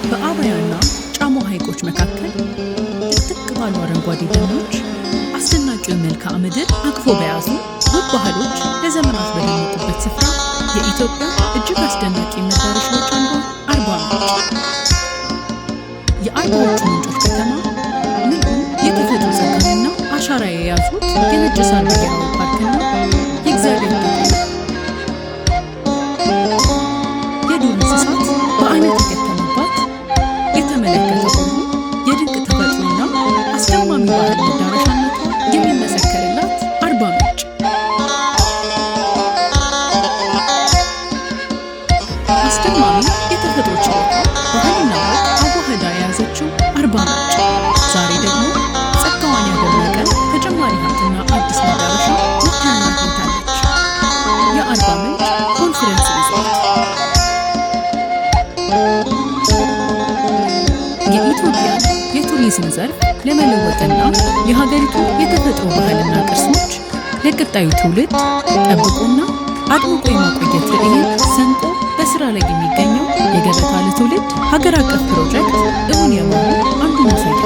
በአባያና ጫሞ ሐይቆች መካከል ጥቅጥቅ ባሉ አረንጓዴ ደኖች አስደናቂው መልክዓ ምድር አቅፎ በያዙ ውብ ባህሎች ለዘመናት በደመቁበት ስፍራ የኢትዮጵያ እጅግ አስደናቂ መዳረሻዎች አንዱ አርባ ምንጭ። የአርባዎቹ ምንጮች ከተማ ምሉ የተፈጥሮ ጸጋንና አሻራ የያዙት የነጭ ሳር ብሔራዊ ፓርክና የእግዚአብሔር የዱር እንስሳት በአይነት የገጠሙባት የተመለከተ ሁሉ የድንቅ ተፈጥሮና አስደማሚ ባህል መዳረሻነቷ የሚመሰከርላት አርባ ምንጭ። አስደማሚ የተፈጥሮ ችሎታ ባህልና ወግ አዋህዳ የያዘችው አርባ ምንጭ ዛሬ ደግሞ ጸጋዋን ያደመቀ ተጨማሪ ሀብትና አዲስ መዳረሻ ልታና አግኝታለች። የአርባ ምንጭ ኮንፈረንስ ሪዞርት የኢትዮጵያን የቱሪዝም ዘርፍ ለመለወጥና የሀገሪቱ የተፈጥሮ ባህልና ቅርሶች ለቀጣዩ ትውልድ ጠብቆና አድምቆ የማቆየት ራዕይን ሰንቆ በስራ ላይ የሚገኘው የገበታ ለትውልድ ሀገር አቀፍ ፕሮጀክት እውን የመሆኑ አንዱ ማሳያ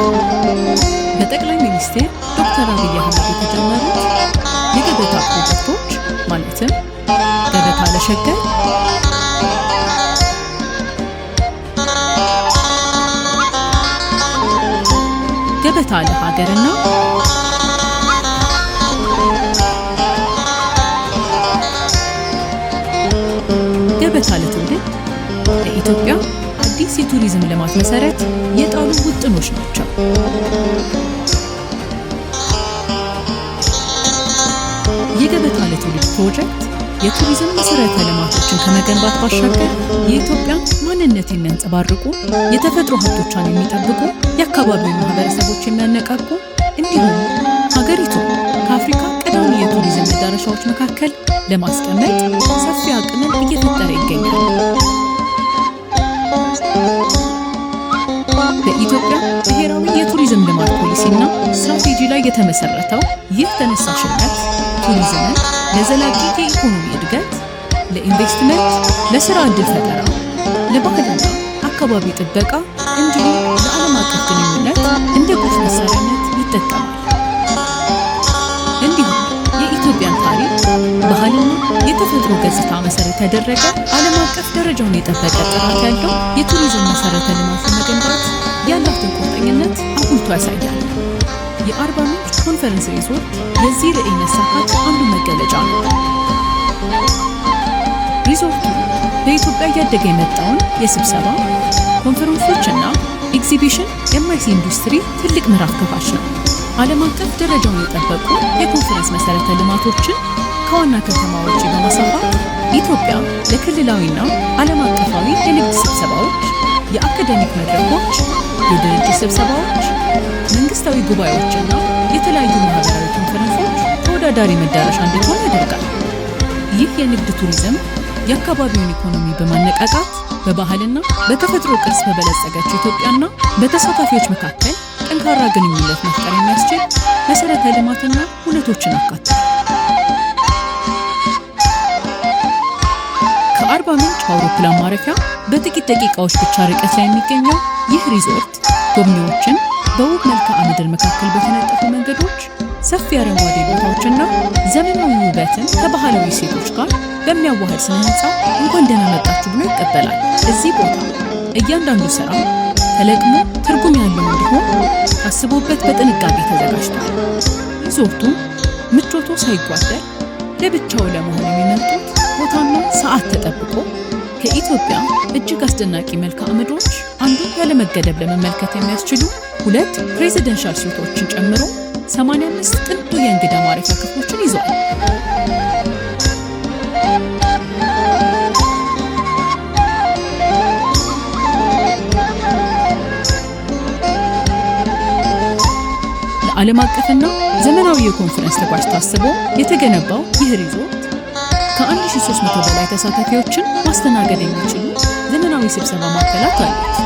በጠቅላይ ሚኒስትር ዶክተር አብይ አህመድ የተጀመሩት የገበታ ፕሮጀክቶች ማለትም ገበታ ለሸገር፣ ገበታ ለሀገርና ገበታ ለትውልድ ለኢትዮጵያ አዲስ የቱሪዝም ልማት መሰረት የጣሉ ውጥኖች ናቸው። የገበታ ለትውልድ ፕሮጀክት የቱሪዝም መሰረተ ልማቶችን ከመገንባት ባሻገር የኢትዮጵያን ማንነት የሚያንጸባርቁ የተፈጥሮ ሀብቶቿን የሚጠብቁ የአካባቢው ማህበረሰቦች የሚያነቃቁ እንዲሁም ሀገሪቱ ከአፍሪካ ቀዳሚ የቱሪዝም መዳረሻዎች መካከል ለማስቀመጥ ሰፊ አቅምን እየፈጠረ ይገኛል። በኢትዮጵያ ብሔራዊ የቱሪዝም ልማት ፖሊሲና ስትራቴጂ ላይ የተመሰረተው ይህ ተነሳሽነት ቱሪዝምን ለዘላቂ የኢኮኖሚ እድገት፣ ለኢንቨስትመንት፣ ለስራ ዕድል ፈጠራ፣ ለባህልና አካባቢ ጥበቃ እንዲሁም ለዓለም አቀፍ ግንኙነት እንደ ቁልፍ መሳሪያነት ይጠቀማል። እንዲሁም የኢትዮጵያን ታሪክ፣ ባህልና የተፈጥሮ ገጽታ መሰረት ያደረገ ዓለም አቀፍ ደረጃውን የጠበቀ ጥራት ያለው የቱሪዝም መሰረተ ልማት መገንባት ያላትን ቁርጠኝነት አጉልቶ ያሳያል። የአርባ ምንጭ ኮንፈረንስ ሪዞርት የዚህ ራዕይ መሳካት አንዱ መገለጫ ነው። ሪዞርቱ በኢትዮጵያ እያደገ የመጣውን የስብሰባ ኮንፈረንሶችና ኤግዚቢሽን የማይሲ ኢንዱስትሪ ትልቅ ምዕራፍ ከፋች ነው። ዓለም አቀፍ ደረጃውን የጠበቁ የኮንፈረንስ መሰረተ ልማቶችን ከዋና ከተማ ውጪ በማስፋፋት ኢትዮጵያ ለክልላዊና ዓለም አቀፋዊ የንግድ ስብሰባዎች፣ የአካዳሚክ መድረኮች፣ የድርጅት ስብሰባዎች፣ መንግስታዊ ጉባኤዎችና የተለያዩ ማህበራዊ ኮንፈረንሶች ተወዳዳሪ መዳረሻ እንዲሆን ያደርጋል። ይህ የንግድ ቱሪዝም የአካባቢውን ኢኮኖሚ በማነቃቃት በባህልና በተፈጥሮ ቅርስ በበለጸገችው ኢትዮጵያና በተሳታፊዎች መካከል ጠንካራ ግንኙነት መፍጠር የሚያስችል መሰረተ ልማትና ሁነቶችን አካቷል። ከአርባ ምንጭ አውሮፕላን ማረፊያ በጥቂት ደቂቃዎች ብቻ ርቀት ላይ የሚገኘው ይህ ሪዞርት ጎብኚዎችን በውብ መልክዓ ምድር መካከል በተነጠፉ መንገዶች፣ ሰፊ አረንጓዴ ቦታዎችና ዘመናዊ ውበትን ከባህላዊ ሴቶች ጋር በሚያዋህድ ስነ ህንፃ እንኳን ደህና መጣችሁ ብሎ ይቀበላል። እዚህ ቦታ እያንዳንዱ ስራ ተለቅሞ ትርጉም ያለው እንዲሆን ታስቦበት በጥንቃቄ ተዘጋጅቷል። ሪዞርቱ ምቾቱ ሳይጓደል ለብቻው ለመሆን የሚመጡት ቦታና ሰዓት ተጠብቆ ከኢትዮጵያ እጅግ አስደናቂ መልክዓ ምድሮች አንዱ ያለመገደብ ለመመልከት የሚያስችሉ 2 ፕሬዚደንሻል ስዊቶችን ጨምሮ 85 ጥንቱ የእንግዳ ማረፊያ ክፍሎችን ይዟል። ለዓለም አቀፍና ዘመናዊ የኮንፈረንስ ተጓዥ ታስቦ የተገነባው ይህ ሪዞርት ከ1300 በላይ ተሳታፊዎችን ማስተናገድ የሚችሉ ዘመናዊ ስብሰባ ማዕከላት አሉት።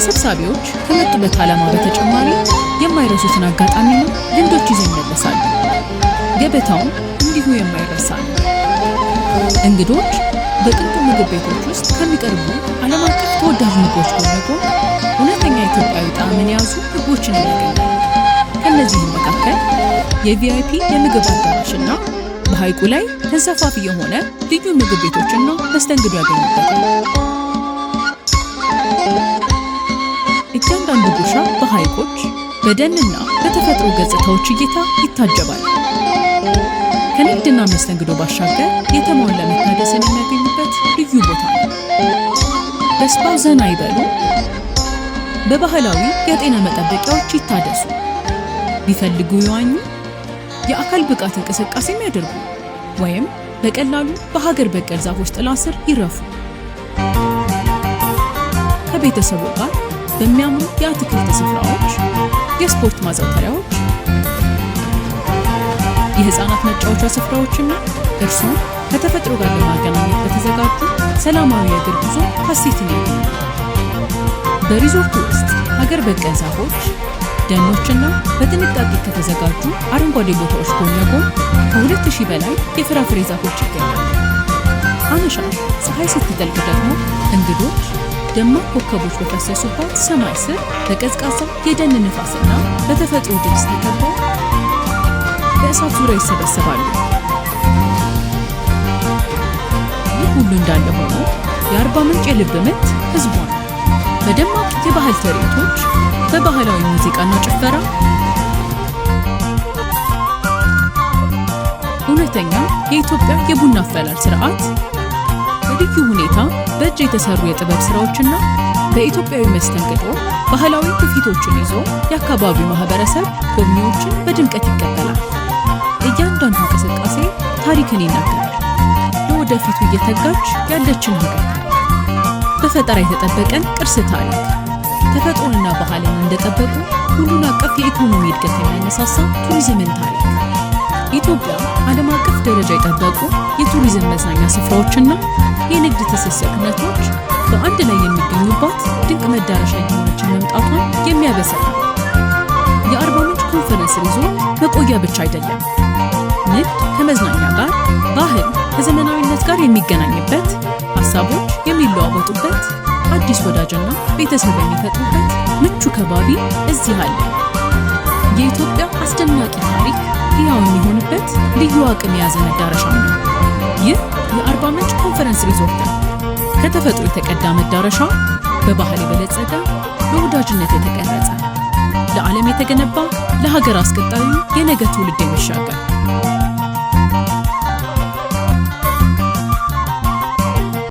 ተሰብሳቢዎች ከመጡበት ዓላማ በተጨማሪ የማይረሱትን አጋጣሚና ልምዶች ይዘው ይመለሳሉ። ገበታውም እንዲሁ የማይረሳ ነው። እንግዶች በቅንጡ ምግብ ቤቶች ውስጥ ከሚቀርቡ ዓለም አቀፍ ተወዳጅ ምግቦች ጎን ለጎን እውነተኛ ኢትዮጵያዊ ጣዕምን የያዙ ምግቦችን ያገኛሉ። ከእነዚህም መካከል የቪአይፒ የምግብ አዳራሽና በሐይቁ ላይ ተንሳፋፊ የሆነ ልዩ ምግብ ቤቶችና መስተንግዶ ያገኙበታል። እያንዳንዱ ጉርሻ በሐይቆች በደንና በተፈጥሮ ገጽታዎች እይታ ይታጀባል። ከንግድና መስተንግዶ ባሻገር የተሟላ መታደስን የሚያገኙበት ልዩ ቦታ ነው። በስፓው ዘና ይበሉ፣ በባህላዊ የጤና መጠበቂያዎች ይታደሱ፣ ቢፈልጉ ይዋኙ፣ የአካል ብቃት እንቅስቃሴም ያደርጉ፣ ወይም በቀላሉ በሀገር በቀል ዛፎች ጥላ ስር ይረፉ። ከቤተሰቡ ጋር በሚያምሩ የአትክልት ስፍራዎች፣ የስፖርት ማዘውተሪያዎች፣ የህፃናት መጫወቻ ስፍራዎችና እርሱን ከተፈጥሮ ጋር ለማገናኘት በተዘጋጁ ሰላማዊ የእግር ጉዞ ሀሴትን ያገኛሉ። በሪዞርቱ ውስጥ ሀገር በቀል ዛፎች፣ ደኖችና በጥንቃቄ ከተዘጋጁ አረንጓዴ ቦታዎች ጎን ለጎን ከ2000 በላይ የፍራፍሬ ዛፎች ይገኛሉ። አመሻሽ ፀሐይ ስትጠልቅ ደግሞ እንግዶች ደማቅ ኮከቦች በፈሰሱባት ሰማይ ስር በቀዝቃዛ የደን ንፋስና በተፈጥሮ ድምፅ ተከበው በእሳት ዙሪያ ይሰበሰባሉ። ይህ ሁሉ እንዳለ ሆኖ የአርባ ምንጭ የልብ ምት ህዝቧ ነው። በደማቅ የባህል ትርኢቶች፣ በባህላዊ ሙዚቃና ጭፈራ እውነተኛ የኢትዮጵያ የቡና አፈላል ስርዓት በልዩ ሁኔታ በእጅ የተሰሩ የጥበብ ስራዎችና በኢትዮጵያዊ መስተንግዶ ባህላዊ ትውፊቶችን ይዞ የአካባቢው ማህበረሰብ ጎብኚዎችን በድምቀት ይቀበላል። እያንዳንዱ እንቅስቃሴ ታሪክን ይናገራል። ለወደፊቱ እየተጋች ያለችን ሀገር በፈጠራ የተጠበቀን ቅርስ ታሪክ፣ ተፈጥሮንና ባህልን እንደጠበቁ ሁሉን አቀፍ የኢኮኖሚ እድገት የሚያነሳሳ ቱሪዝምን ታሪክ፣ ኢትዮጵያ ዓለም አቀፍ ደረጃ የጠበቁ የቱሪዝም መዝናኛ ስፍራዎችና የንግድ ትስስርነቶች በአንድ ላይ የሚገኙባት ድንቅ መዳረሻ የሆነችን መምጣቷን የሚያበስር ነው። የአርባ ምንጭ ኮንፈረንስ ሪዞርት መቆያ ብቻ አይደለም። ንግድ ከመዝናኛ ጋር፣ ባህል ከዘመናዊነት ጋር የሚገናኝበት፣ ሀሳቦች የሚለዋወጡበት፣ አዲስ ወዳጅና ቤተሰብ የሚፈጥሩበት ምቹ ከባቢ እዚህ አለ። የኢትዮጵያ አስደናቂ ታሪክ ሕያው የሚሆንበት ልዩ አቅም የያዘ መዳረሻ ነው። ይህ የአርባ ምንጭ ኮንፈረንስ ሪዞርት ነው። ከተፈጥሮ የተቀዳ መዳረሻ፣ በባህል የበለጸገ፣ በወዳጅነት የተቀረጸ፣ ለዓለም የተገነባ፣ ለሀገር አስቀጣዩ የነገ ትውልድ የሚሻገር